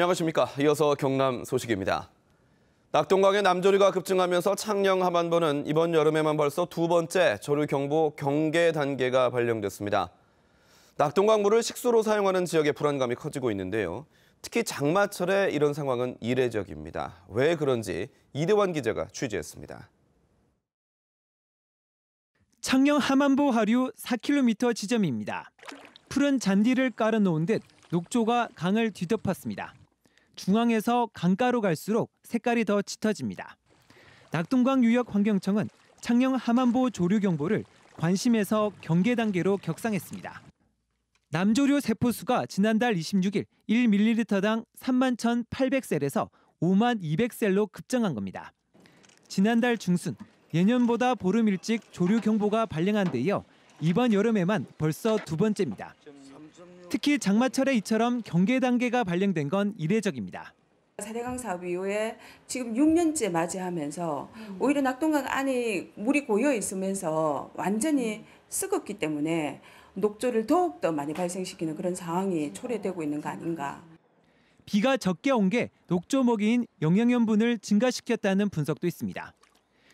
안녕하십니까. 이어서 경남 소식입니다. 낙동강의 남조류가 급증하면서 창녕 하만보는 이번 여름에만 벌써 두 번째 조류경보 경계 단계가 발령됐습니다. 낙동강 물을 식수로 사용하는 지역의 불안감이 커지고 있는데요. 특히 장마철에 이런 상황은 이례적입니다. 왜 그런지 이대환 기자가 취재했습니다. 창녕 하만보 하류 4km 지점입니다. 푸른 잔디를 깔아놓은 듯 녹조가 강을 뒤덮었습니다. 중앙에서 강가로 갈수록 색깔이 더 짙어집니다. 낙동강 유역환경청은 창녕 하만보 조류경보를 관심에서 경계 단계로 격상했습니다. 남조류 세포수가 지난달 26일 1ml당 31,800셀에서 52,200셀로 급증한 겁니다. 지난달 중순 예년보다 보름 일찍 조류경보가 발령한 데 이어 이번 여름에만 벌써 두 번째입니다. 특히 장마철에 이처럼 경계 단계가 발령된 건 이례적입니다. 4대강 사업 이후에 지금 6년째 맞이하면서 오히려 낙동강 안에 물이 고여 있으면서 완전히 썩었기 때문에 녹조를 더욱더 많이 발생시키는 그런 상황이 초래되고 있는 거 아닌가. 비가 적게 온 게 녹조 먹이인 영양염분을 증가시켰다는 분석도 있습니다.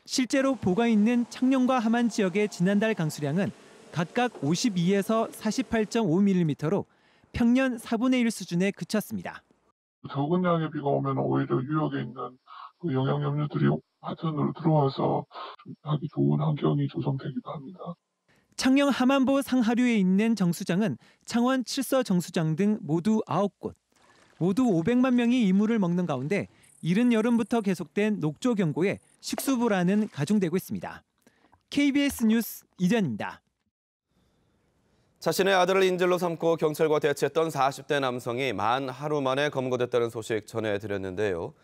실제로 보가 있는 창녕과 함안 지역의 지난달 강수량은 각각 52에서 48.5mm로 평년 4분의 1 수준에 그쳤습니다. 적은 양의 비가 오면 오히려 유역에 있는 그 영양염류들이 하천으로 들어와서 하기 좋은 환경이 조성되기도 합니다. 창녕 하만보 상하류에 있는 정수장은 창원 칠서 정수장 등 모두 9곳. 모두 500만 명이 이 물을 먹는 가운데 이른 여름부터 계속된 녹조 경고에 식수불안은 가중되고 있습니다. KBS 뉴스 이전입니다. 자신의 아들을 인질로 삼고 경찰과 대치했던 40대 남성이 만 하루 만에 검거됐다는 소식 전해드렸는데요.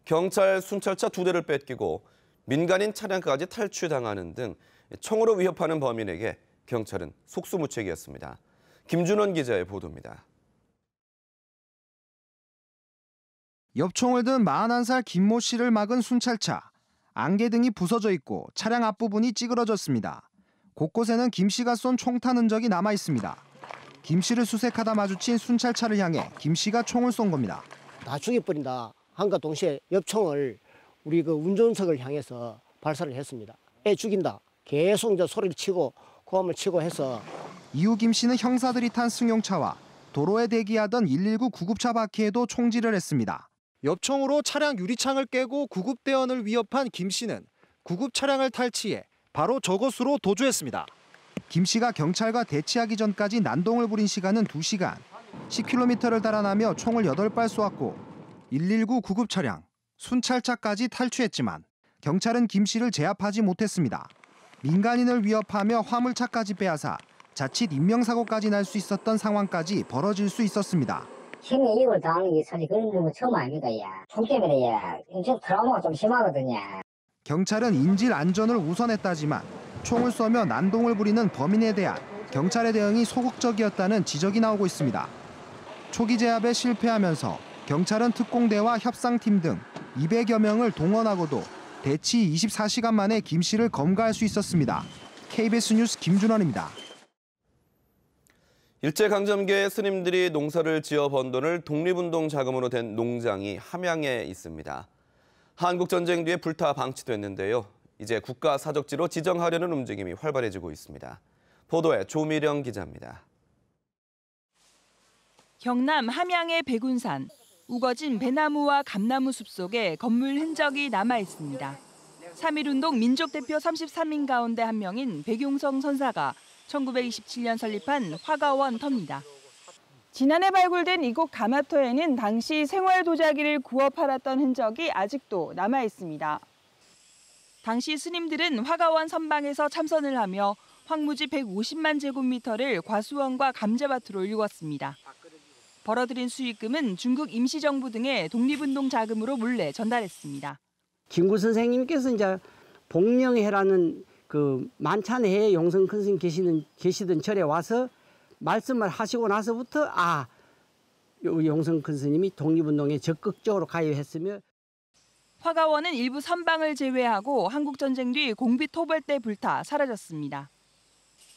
경찰 순찰차 2대를 뺏기고 민간인 차량까지 탈취당하는 등 총으로 위협하는 범인에게 경찰은 속수무책이었습니다. 김준원 기자의 보도입니다. 엽총을 든 41살 김모 씨를 막은 순찰차. 안개등이 부서져 있고 차량 앞부분이 찌그러졌습니다. 곳곳에는 김 씨가 쏜 총탄 흔적이 남아 있습니다. 김 씨를 수색하다 마주친 순찰차를 향해 김 씨가 총을 쏜 겁니다. 다 죽여버린다 한과 동시에 엽총을 우리 그 운전석을 향해서 발사를 했습니다. 애 죽인다. 계속 이제 소리를 치고 고함을 치고 해서 이후 김 씨는 형사들이 탄 승용차와 도로에 대기하던 119 구급차 바퀴에도 총질을 했습니다. 엽총으로 차량 유리창을 깨고 구급대원을 위협한 김 씨는 구급 차량을 탈취해 바로 저곳으로 도주했습니다. 김 씨가 경찰과 대치하기 전까지 난동을 부린 시간은 2시간. 10km를 달아나며 총을 8발 쏘았고 119 구급 차량, 순찰차까지 탈취했지만 경찰은 김 씨를 제압하지 못했습니다. 민간인을 위협하며 화물차까지 빼앗아 자칫 인명사고까지 날 수 있었던 상황까지 벌어질 수 있었습니다. 생명 이익을 당하는 게 사실 그런 거 처음 아닙니까? 총 때문에 좀 트라우마가 좀 심하거든요. 경찰은 인질 안전을 우선했다지만 총을 쏘며 난동을 부리는 범인에 대한 경찰의 대응이 소극적이었다는 지적이 나오고 있습니다. 초기 제압에 실패하면서 경찰은 특공대와 협상팀 등 200여 명을 동원하고도 대치 24시간 만에 김 씨를 검거할 수 있었습니다. KBS 뉴스 김준원입니다. 일제강점기에 스님들이 농사를 지어 번 돈을 독립운동 자금으로 된 농장이 함양에 있습니다. 한국전쟁 뒤에 불타 방치됐는데요. 이제 국가사적지로 지정하려는 움직임이 활발해지고 있습니다. 보도에 조미령 기자입니다. 경남 함양의 백운산. 우거진 배나무와 감나무 숲 속에 건물 흔적이 남아 있습니다. 3.1운동 민족대표 33인 가운데 한 명인 백용성 선사가 1927년 설립한 화가원 터입니다. 지난해 발굴된 이곳 가마터에는 당시 생활도자기를 구워 팔았던 흔적이 아직도 남아 있습니다. 당시 스님들은 화가원 선방에서 참선을 하며 황무지 150만 제곱미터를 과수원과 감자밭으로 일궜습니다. 벌어들인 수익금은 중국 임시정부 등의 독립운동 자금으로 몰래 전달했습니다. 김구 선생님께서 이제 복령회라는 그 만찬회에 용성 큰 스님 계시던 절에 와서 말씀을 하시고 나서부터 용성 큰 스님이 독립운동에 적극적으로 가입했으며 화가원은 일부 선방을 제외하고 한국전쟁 뒤 공비토벌 때 불타 사라졌습니다.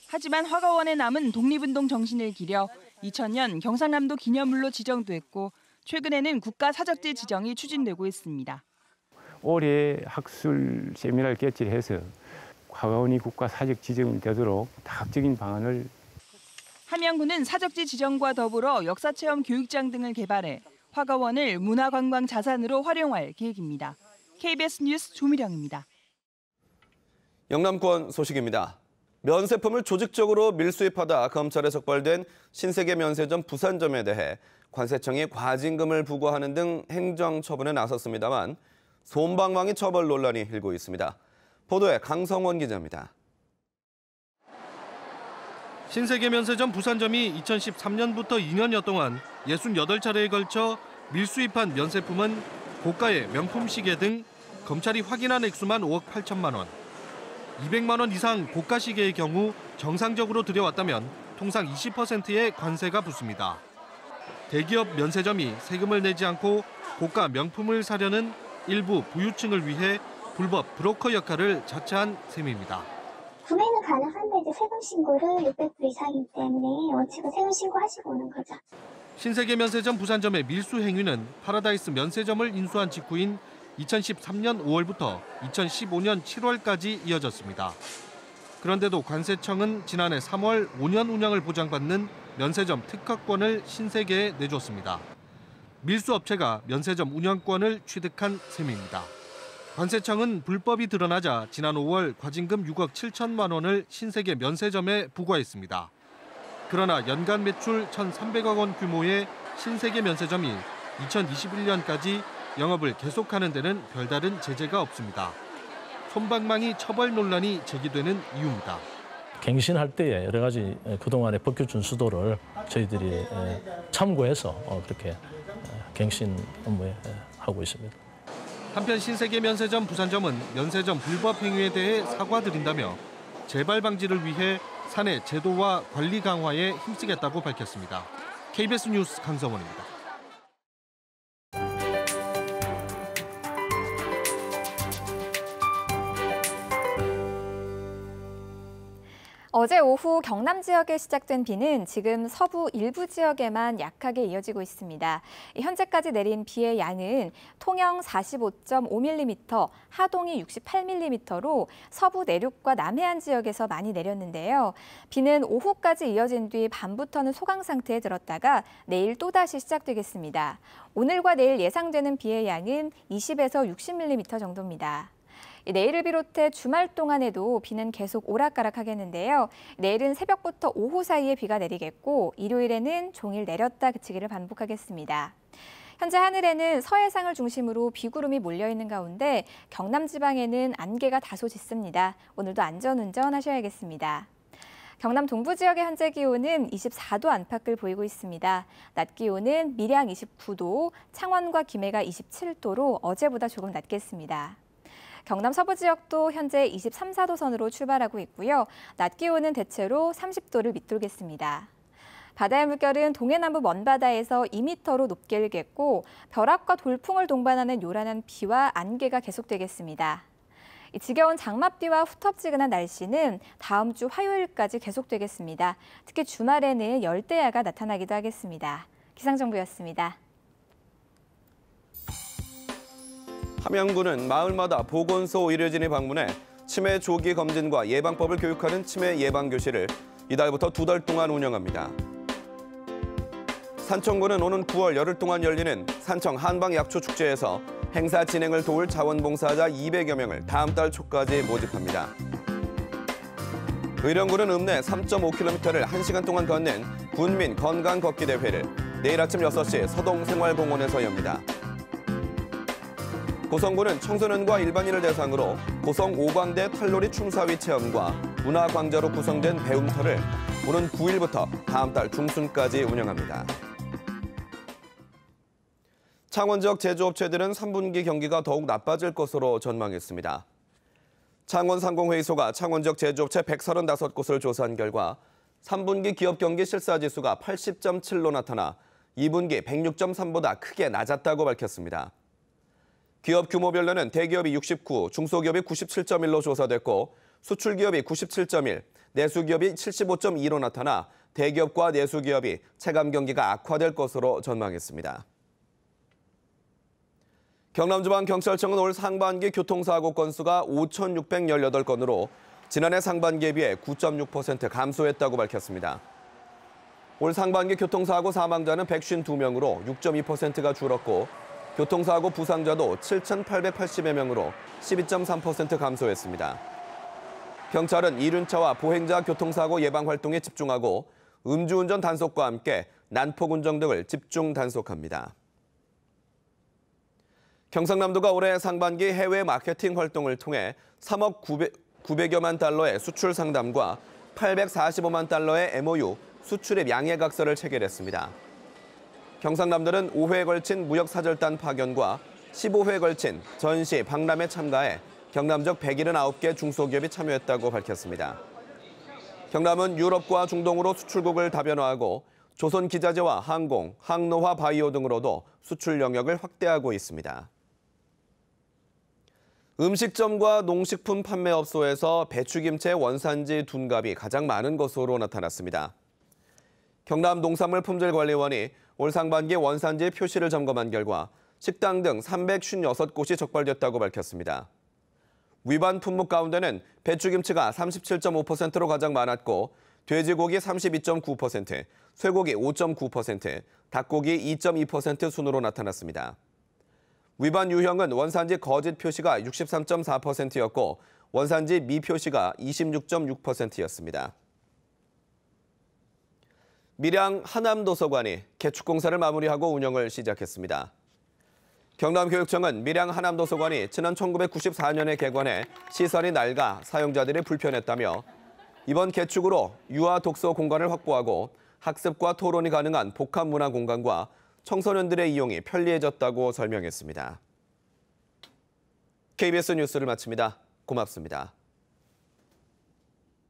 하지만 화가원에 남은 독립운동 정신을 기려 2000년 경상남도 기념물로 지정됐고 최근에는 국가 사적지 지정이 추진되고 있습니다. 올해 학술 세미나를 개최해서 화가원이 국가 사적 지정되도록 다각적인 방안을 함양군은 사적지 지정과 더불어 역사체험 교육장 등을 개발해 화가원을 문화관광 자산으로 활용할 계획입니다. KBS 뉴스 조미령입니다. 영남권 소식입니다. 면세품을 조직적으로 밀수입하다 검찰에 적발된 신세계 면세점 부산점에 대해 관세청이 과징금을 부과하는 등 행정처분에 나섰습니다만 솜방망이 처벌 논란이 일고 있습니다. 보도에 강성원 기자입니다. 신세계 면세점 부산점이 2013년부터 2년여 동안 68차례에 걸쳐 밀수입한 면세품은 고가의 명품 시계 등 검찰이 확인한 액수만 5억 8천만 원. 200만 원 이상 고가 시계의 경우 정상적으로 들여왔다면 통상 20%의 관세가 붙습니다. 대기업 면세점이 세금을 내지 않고 고가 명품을 사려는 일부 부유층을 위해 불법 브로커 역할을 자처한 셈입니다. 구매는 가능한데 이제 세금 신고를 600불 이상이기 때문에 원칙은 세금 신고하시고 오는 거죠. 신세계 면세점 부산점의 밀수 행위는 파라다이스 면세점을 인수한 직후인 2013년 5월부터 2015년 7월까지 이어졌습니다. 그런데도 관세청은 지난해 3월 5년 운영을 보장받는 면세점 특허권을 신세계에 내줬습니다. 밀수업체가 면세점 운영권을 취득한 셈입니다. 관세청은 불법이 드러나자 지난 5월 과징금 6억 7천만 원을 신세계 면세점에 부과했습니다. 그러나 연간 매출 1,300억 원 규모의 신세계 면세점이 2021년까지 영업을 계속하는 데는 별다른 제재가 없습니다. 솜방망이 처벌 논란이 제기되는 이유입니다. 갱신할 때에 여러 가지 그동안의 법규 준수도를 저희들이 참고해서 그렇게 갱신 업무에 하고 있습니다. 한편 신세계 면세점 부산점은 면세점 불법 행위에 대해 사과드린다며 재발 방지를 위해 사내 제도와 관리 강화에 힘쓰겠다고 밝혔습니다. KBS 뉴스 강성원입니다. 어제 오후 경남 지역에 시작된 비는 지금 서부 일부 지역에만 약하게 이어지고 있습니다. 현재까지 내린 비의 양은 통영 45.5mm, 하동이 68mm로 서부 내륙과 남해안 지역에서 많이 내렸는데요. 비는 오후까지 이어진 뒤 밤부터는 소강 상태에 들었다가 내일 또다시 시작되겠습니다. 오늘과 내일 예상되는 비의 양은 20에서 60mm 정도입니다. 내일을 비롯해 주말 동안에도 비는 계속 오락가락하겠는데요. 내일은 새벽부터 오후 사이에 비가 내리겠고 일요일에는 종일 내렸다 그치기를 반복하겠습니다. 현재 하늘에는 서해상을 중심으로 비구름이 몰려있는 가운데 경남 지방에는 안개가 다소 짙습니다. 오늘도 안전운전 하셔야겠습니다. 경남 동부 지역의 현재 기온은 24도 안팎을 보이고 있습니다. 낮 기온은 밀양 29도, 창원과 김해가 27도로 어제보다 조금 낮겠습니다. 경남 서부 지역도 현재 23, 4도 선으로 출발하고 있고요. 낮 기온은 대체로 30도를 밑돌겠습니다. 바다의 물결은 동해남부 먼바다에서 2m로 높게 일겠고 벼락과 돌풍을 동반하는 요란한 비와 안개가 계속되겠습니다. 지겨운 장맛비와 후텁지근한 날씨는 다음 주 화요일까지 계속되겠습니다. 특히 주말에는 열대야가 나타나기도 하겠습니다. 기상정보였습니다. 함양군은 마을마다 보건소 의료진이 방문해 치매 조기 검진과 예방법을 교육하는 치매 예방교실을 이달부터 2달 동안 운영합니다. 산청군은 오는 9월 열흘 동안 열리는 산청 한방약초축제에서 행사 진행을 도울 자원봉사자 200여 명을 다음 달 초까지 모집합니다. 의령군은 읍내 3.5km를 1시간 동안 걷는 군민 건강 걷기 대회를 내일 아침 6시 서동생활공원에서 엽니다. 고성군은 청소년과 일반인을 대상으로 고성 5광대 탈놀이 춤사위 체험과 문화광자로 구성된 배움터를 오는 9일부터 다음 달 중순까지 운영합니다. 창원 지역 제조업체들은 3분기 경기가 더욱 나빠질 것으로 전망했습니다. 창원상공회의소가 창원 지역 제조업체 135곳을 조사한 결과 3분기 기업 경기 실사지수가 80.7로 나타나 2분기 106.3보다 크게 낮았다고 밝혔습니다. 기업 규모별로는 대기업이 69, 중소기업이 97.1로 조사됐고 수출기업이 97.1, 내수기업이 75.2로 나타나 대기업과 내수기업이 체감 경기가 악화될 것으로 전망했습니다. 경남지방경찰청은 올 상반기 교통사고 건수가 5,618건으로 지난해 상반기에 비해 9.6% 감소했다고 밝혔습니다. 올 상반기 교통사고 사망자는 152명으로 6.2%가 줄었고 교통사고 부상자도 7,880여 명으로 12.3% 감소했습니다. 경찰은 이륜차와 보행자 교통사고 예방 활동에 집중하고 음주운전 단속과 함께 난폭 운전 등을 집중 단속합니다. 경상남도가 올해 상반기 해외 마케팅 활동을 통해 3억 900여만 달러의 수출 상담과 845만 달러의 MOU 수출입 양해각서를 체결했습니다. 경상남도는 5회에 걸친 무역사절단 파견과 15회에 걸친 전시, 박람회 참가에 경남적 179개 중소기업이 참여했다고 밝혔습니다. 경남은 유럽과 중동으로 수출국을 다변화하고 조선기자재와 항공, 항로화 바이오 등으로도 수출 영역을 확대하고 있습니다. 음식점과 농식품 판매업소에서 배추김치의 원산지 둔갑이 가장 많은 것으로 나타났습니다. 경남 농산물품질관리원이 올 상반기 원산지 표시를 점검한 결과 식당 등 356곳이 적발됐다고 밝혔습니다. 위반 품목 가운데는 배추김치가 37.5%로 가장 많았고 돼지고기 32.9%, 쇠고기 5.9%, 닭고기 2.2% 순으로 나타났습니다. 위반 유형은 원산지 거짓 표시가 63.4%였고 원산지 미표시가 26.6%였습니다. 밀양 하남도서관이 개축공사를 마무리하고 운영을 시작했습니다. 경남교육청은 밀양 하남도서관이 지난 1994년에 개관해 시설이 낡아 사용자들이 불편했다며 이번 개축으로 유아 독서 공간을 확보하고 학습과 토론이 가능한 복합 문화 공간과 청소년들의 이용이 편리해졌다고 설명했습니다. KBS 뉴스를 마칩니다. 고맙습니다.